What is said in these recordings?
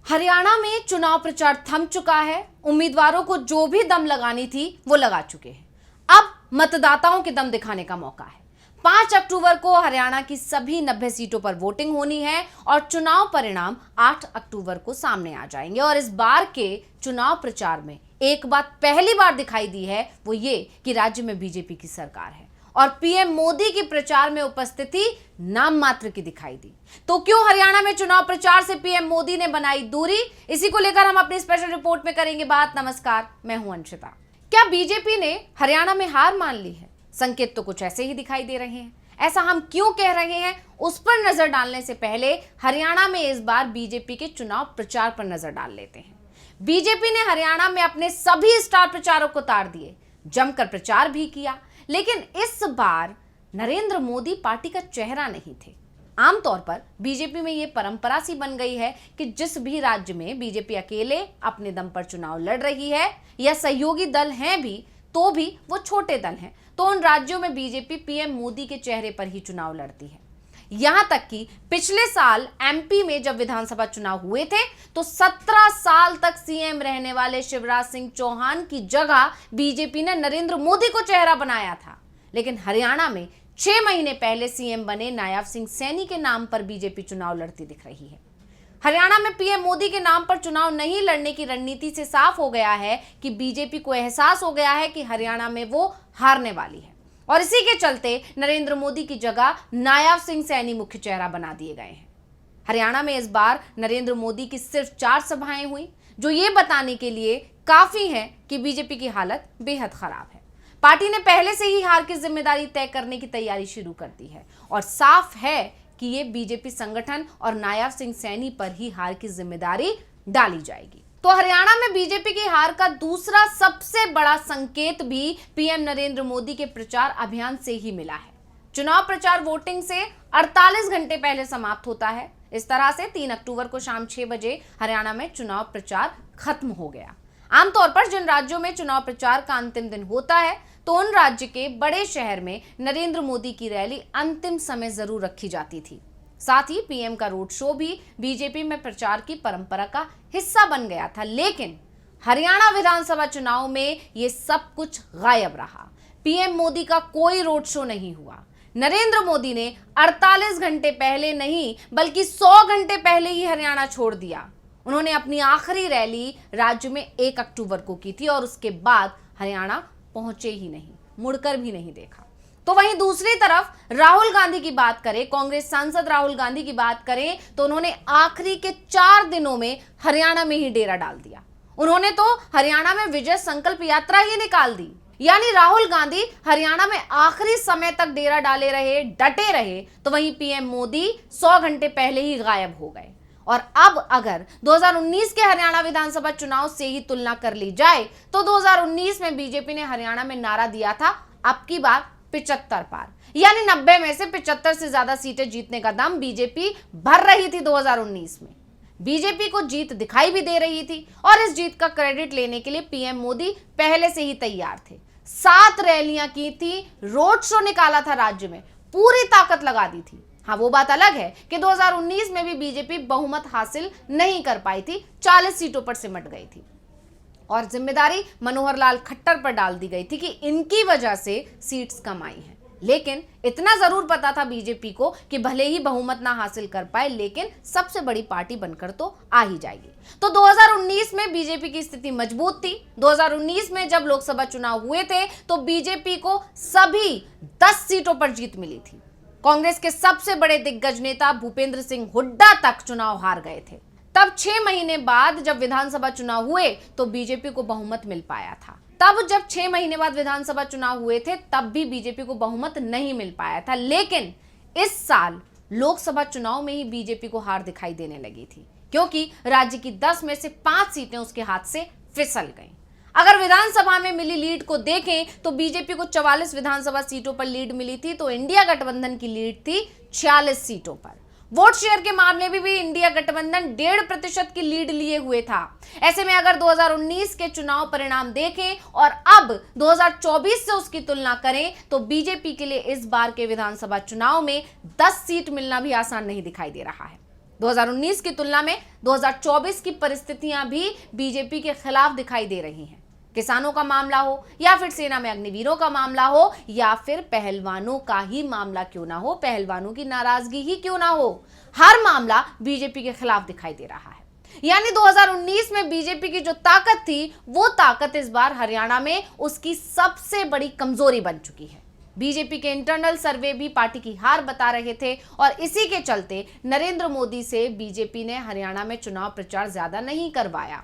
हरियाणा में चुनाव प्रचार थम चुका है। उम्मीदवारों को जो भी दम लगानी थी वो लगा चुके हैं। अब मतदाताओं के दम दिखाने का मौका है। 5 अक्टूबर को हरियाणा की सभी 90 सीटों पर वोटिंग होनी है और चुनाव परिणाम 8 अक्टूबर को सामने आ जाएंगे। और इस बार के चुनाव प्रचार में एक बात पहली बार दिखाई दी है, वो ये कि राज्य में बीजेपी की सरकार है और पीएम मोदी की प्रचार में उपस्थिति नाम मात्र की दिखाई दी। तो क्यों हरियाणा में चुनाव प्रचार से पीएम मोदी ने बनाई दूरी, इसी को लेकर हम अपनी स्पेशल रिपोर्ट में करेंगे बात। नमस्कार, मैं हूं अंशिता। क्या बीजेपी ने हरियाणा में हार मान ली है? संकेत तो कुछ ऐसे ही दिखाई दे रहे हैं। ऐसा हम क्यों कह रहे हैं, उस पर नजर डालने से पहले हरियाणा में इस बार बीजेपी के चुनाव प्रचार पर नजर डाल लेते हैं। बीजेपी ने हरियाणा में अपने सभी स्टार प्रचारक को उतार दिए, जमकर प्रचार भी किया, लेकिन इस बार नरेंद्र मोदी पार्टी का चेहरा नहीं थे। आमतौर पर बीजेपी में यह परंपरा सी बन गई है कि जिस भी राज्य में बीजेपी अकेले अपने दम पर चुनाव लड़ रही है या सहयोगी दल हैं भी, तो भी वो छोटे दल हैं, तो उन राज्यों में बीजेपी पीएम मोदी के चेहरे पर ही चुनाव लड़ती है। यहां तक कि पिछले साल एमपी में जब विधानसभा चुनाव हुए थे तो 17 साल तक सीएम रहने वाले शिवराज सिंह चौहान की जगह बीजेपी ने नरेंद्र मोदी को चेहरा बनाया था। लेकिन हरियाणा में 6 महीने पहले सीएम बने नायब सिंह सैनी के नाम पर बीजेपी चुनाव लड़ती दिख रही है। हरियाणा में पीएम मोदी के नाम पर चुनाव नहीं लड़ने की रणनीति से साफ हो गया है कि बीजेपी को एहसास हो गया है कि हरियाणा में वो हारने वाली है और इसी के चलते नरेंद्र मोदी की जगह नायब सिंह सैनी मुख्य चेहरा बना दिए गए हैं। हरियाणा में इस बार नरेंद्र मोदी की सिर्फ 4 सभाएं हुई, जो ये बताने के लिए काफी है कि बीजेपी की हालत बेहद खराब है। पार्टी ने पहले से ही हार की जिम्मेदारी तय करने की तैयारी शुरू कर दी है और साफ है कि ये बीजेपी संगठन और नायब सिंह सैनी पर ही हार की जिम्मेदारी डाली जाएगी। तो हरियाणा में बीजेपी की हार का दूसरा सबसे बड़ा संकेत भी पीएम नरेंद्र मोदी के प्रचार अभियान से ही मिला है। चुनाव प्रचार वोटिंग से 48 घंटे पहले समाप्त होता है। इस तरह से 3 अक्टूबर को शाम 6 बजे हरियाणा में चुनाव प्रचार खत्म हो गया। आमतौर पर जिन राज्यों में चुनाव प्रचार का अंतिम दिन होता है, तो उन राज्य के बड़े शहर में नरेंद्र मोदी की रैली अंतिम समय जरूर रखी जाती थी। साथ ही पीएम का रोड शो भी बीजेपी में प्रचार की परंपरा का हिस्सा बन गया था। लेकिन हरियाणा विधानसभा चुनाव में ये सब कुछ गायब रहा। पीएम मोदी का कोई रोड शो नहीं हुआ। नरेंद्र मोदी ने 48 घंटे पहले नहीं बल्कि 100 घंटे पहले ही हरियाणा छोड़ दिया। उन्होंने अपनी आखिरी रैली राज्य में 1 अक्टूबर को की थी और उसके बाद हरियाणा पहुंचे ही नहीं, मुड़कर भी नहीं देखा। तो वहीं दूसरी तरफ राहुल गांधी की बात करें, कांग्रेस सांसद राहुल गांधी की बात करें, तो उन्होंने आखिरी के 4 दिनों में हरियाणा में ही डेरा डाल दिया। उन्होंने तो हरियाणा में विजय संकल्प यात्रा ही निकाल दी। यानी राहुल गांधी हरियाणा में आखिरी समय तक डेरा डाले रहे, डटे रहे, तो वहीं पीएम मोदी 100 घंटे पहले ही गायब हो गए। और अब अगर 2019 के हरियाणा विधानसभा चुनाव से ही तुलना कर ली जाए तो 2019 में बीजेपी ने हरियाणा में नारा दिया था, अब की बार 75 पार, यानी 90 में से 75 से ज्यादा सीटें जीतने का दम बीजेपी भर रही थी। 2019 में बीजेपी को जीत दिखाई भी दे रही थी और इस जीत का क्रेडिट लेने के लिए पीएम मोदी पहले से ही तैयार थे। 7 रैलियां की थी, रोड शो निकाला था, राज्य में पूरी ताकत लगा दी थी। हाँ, वो बात अलग है कि 2019 में भी बीजेपी बहुमत हासिल नहीं कर पाई थी, 40 सीटों पर सिमट गई थी और जिम्मेदारी मनोहर लाल खट्टर पर डाल दी गई थी कि इनकी वजह से सीट्स कम आई हैं। लेकिन इतना जरूर पता था बीजेपी को कि भले ही बहुमत ना हासिल कर पाए, लेकिन सबसे बड़ी पार्टी बनकर तो आ ही जाएगी। तो 2019 में बीजेपी की स्थिति मजबूत थी। 2019 में जब लोकसभा चुनाव हुए थे तो बीजेपी को सभी 10 सीटों पर जीत मिली थी। कांग्रेस के सबसे बड़े दिग्गज नेता भूपेंद्र सिंह हुड्डा तक चुनाव हार गए थे। तब 6 महीने बाद जब विधानसभा चुनाव हुए तो बीजेपी को बहुमत मिल पाया था। तब जब 6 महीने बाद विधानसभा चुनाव हुए थे तब भी बीजेपी को बहुमत नहीं मिल पाया था। लेकिन इस साल लोकसभा चुनाव में ही बीजेपी को हार दिखाई देने लगी थी, क्योंकि राज्य की 10 में से 5 सीटें उसके हाथ से फिसल गईं। अगर विधानसभा में मिली लीड को देखें तो बीजेपी को 44 विधानसभा सीटों पर लीड मिली थी, तो इंडिया गठबंधन की लीड थी 46 सीटों पर। वोट शेयर के मामले में भी इंडिया गठबंधन 1.5% की लीड लिए हुए था। ऐसे में अगर 2019 के चुनाव परिणाम देखें और अब 2024 से उसकी तुलना करें तो बीजेपी के लिए इस बार के विधानसभा चुनाव में 10 सीट मिलना भी आसान नहीं दिखाई दे रहा है। 2019 की तुलना में 2024 की परिस्थितियां भी बीजेपी के खिलाफ दिखाई दे रही हैं। किसानों का मामला हो या फिर सेना में अग्निवीरों का मामला हो या फिर पहलवानों का ही मामला क्यों ना हो, पहलवानों की नाराजगी ही क्यों ना हो, हर मामला बीजेपी के खिलाफ दिखाई दे रहा है। यानी 2019 में बीजेपी की जो ताकत थी वो ताकत इस बार हरियाणा में उसकी सबसे बड़ी कमजोरी बन चुकी है। बीजेपी के इंटरनल सर्वे भी पार्टी की हार बता रहे थे और इसी के चलते नरेंद्र मोदी से बीजेपी ने हरियाणा में चुनाव प्रचार ज्यादा नहीं करवाया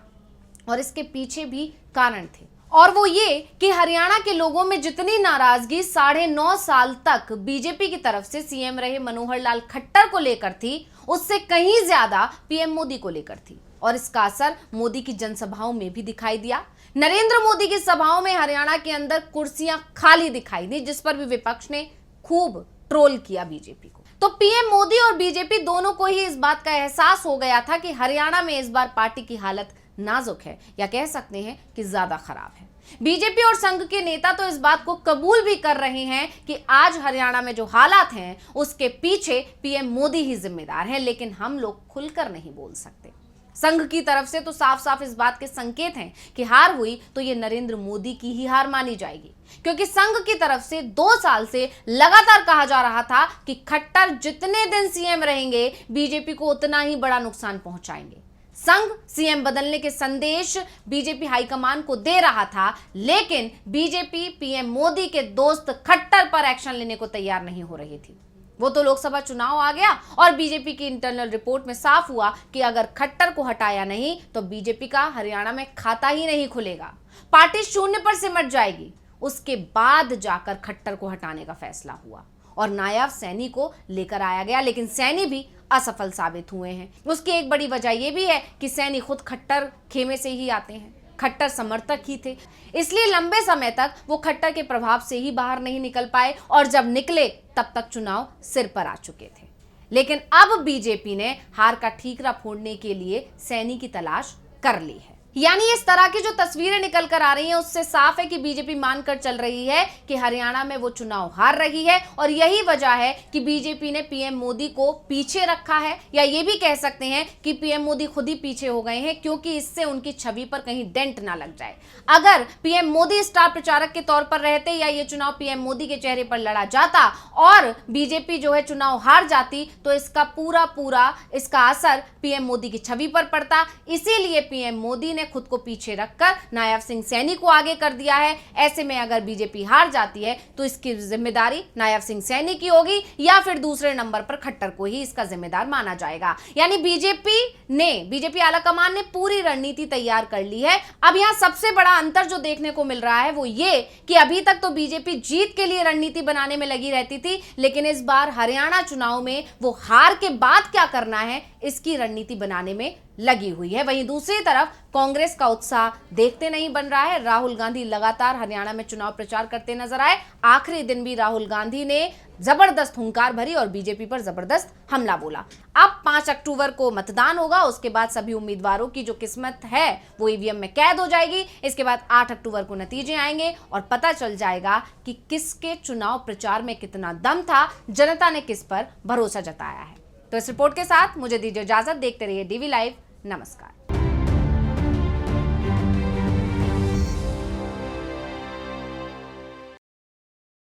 और इसके पीछे भी कारण थे, और वो ये कि हरियाणा के लोगों में जितनी नाराजगी 9.5 साल तक बीजेपी की तरफ से सीएम रहे मनोहर लाल खट्टर को लेकर थी, उससे कहीं ज्यादा पीएम मोदी को लेकर थी। और इसका असर मोदी की जनसभाओं में भी दिखाई दिया। नरेंद्र मोदी की सभाओं में हरियाणा के अंदर कुर्सियां खाली दिखाई दी, जिस पर भी विपक्ष ने खूब ट्रोल किया बीजेपी को। तो पीएम मोदी और बीजेपी दोनों को ही इस बात का एहसास हो गया था कि हरियाणा में इस बार पार्टी की हालत नाजुक है, या कह सकते हैं कि ज्यादा खराब है। बीजेपी और संघ के नेता तो इस बात को कबूल भी कर रहे हैं कि आज हरियाणा में जो हालात हैं उसके पीछे पीएम मोदी ही जिम्मेदार हैं, लेकिन हम लोग खुलकर नहीं बोल सकते। संघ की तरफ से तो साफ साफ इस बात के संकेत हैं कि हार हुई तो ये नरेंद्र मोदी की ही हार मानी जाएगी, क्योंकि संघ की तरफ से 2 साल से लगातार कहा जा रहा था कि खट्टर जितने दिन सीएम रहेंगे बीजेपी को उतना ही बड़ा नुकसान पहुंचाएंगे। संघ सीएम बदलने के संदेश बीजेपी हाईकमान को दे रहा था, लेकिन बीजेपी पीएम मोदी के दोस्त खट्टर पर एक्शन लेने को तैयार नहीं हो रही थी। वो तो लोकसभा चुनाव आ गया और बीजेपी की इंटरनल रिपोर्ट में साफ हुआ कि अगर खट्टर को हटाया नहीं तो बीजेपी का हरियाणा में खाता ही नहीं खुलेगा, पार्टी शून्य पर सिमट जाएगी। उसके बाद जाकर खट्टर को हटाने का फैसला हुआ और नायब सैनी को लेकर आया गया, लेकिन सैनी भी असफल साबित हुए हैं। उसकी एक बड़ी वजह यह भी है कि सैनी खुद खट्टर खेमे से ही आते हैं, खट्टर समर्थक ही थे, इसलिए लंबे समय तक वो खट्टर के प्रभाव से ही बाहर नहीं निकल पाए और जब निकले तब तक चुनाव सिर पर आ चुके थे। लेकिन अब बीजेपी ने हार का ठीकरा फोड़ने के लिए सैनी की तलाश कर ली है। यानी इस तरह की जो तस्वीरें निकल कर आ रही हैं उससे साफ है कि बीजेपी मानकर चल रही है कि हरियाणा में वो चुनाव हार रही है और यही वजह है कि बीजेपी ने पीएम मोदी को पीछे रखा है, या ये भी कह सकते हैं कि पीएम मोदी खुद ही पीछे हो गए हैं, क्योंकि इससे उनकी छवि पर कहीं डेंट ना लग जाए। अगर पीएम मोदी स्टार प्रचारक के तौर पर रहते या ये चुनाव पीएम मोदी के चेहरे पर लड़ा जाता और बीजेपी जो है चुनाव हार जाती तो इसका पूरा इसका असर पीएम मोदी की छवि पर पड़ता। इसीलिए पीएम मोदी ने खुद को पीछे रखकर नायब सिंह सैनी को आगे कर दिया है। ऐसे में अगर बीजेपी हार जाती है तो इसकी जिम्मेदारी नायब सिंह सैनी की होगी या फिर दूसरे नंबर पर खट्टर को ही इसका जिम्मेदार माना जाएगा। यानी बीजेपी आलाकमान ने पूरी रणनीति तैयार कर ली है। अब यहां सबसे बड़ा अंतर जो देखने को मिल रहा है वो ये कि अभी तक तो बीजेपी जीत के लिए रणनीति बनाने में लगी रहती थी, लेकिन इस बार हरियाणा चुनाव में वो हार के बाद क्या करना है इसकी रणनीति बनाने में लगी हुई है। वहीं दूसरी तरफ कांग्रेस का उत्साह देखते नहीं बन रहा है। राहुल गांधी लगातार हरियाणा में चुनाव प्रचार करते नजर आए। आखिरी दिन भी राहुल गांधी ने जबरदस्त हुंकार भरी और बीजेपी पर जबरदस्त हमला बोला। अब 5 अक्टूबर को मतदान होगा, उसके बाद सभी उम्मीदवारों की जो किस्मत है वो ईवीएम में कैद हो जाएगी। इसके बाद 8 अक्टूबर को नतीजे आएंगे और पता चल जाएगा कि किसके चुनाव प्रचार में कितना दम था, जनता ने किस पर भरोसा जताया है। तो इस रिपोर्ट के साथ मुझे दीजिए इजाजत। देखते रहिए डीवी लाइव। नमस्कार।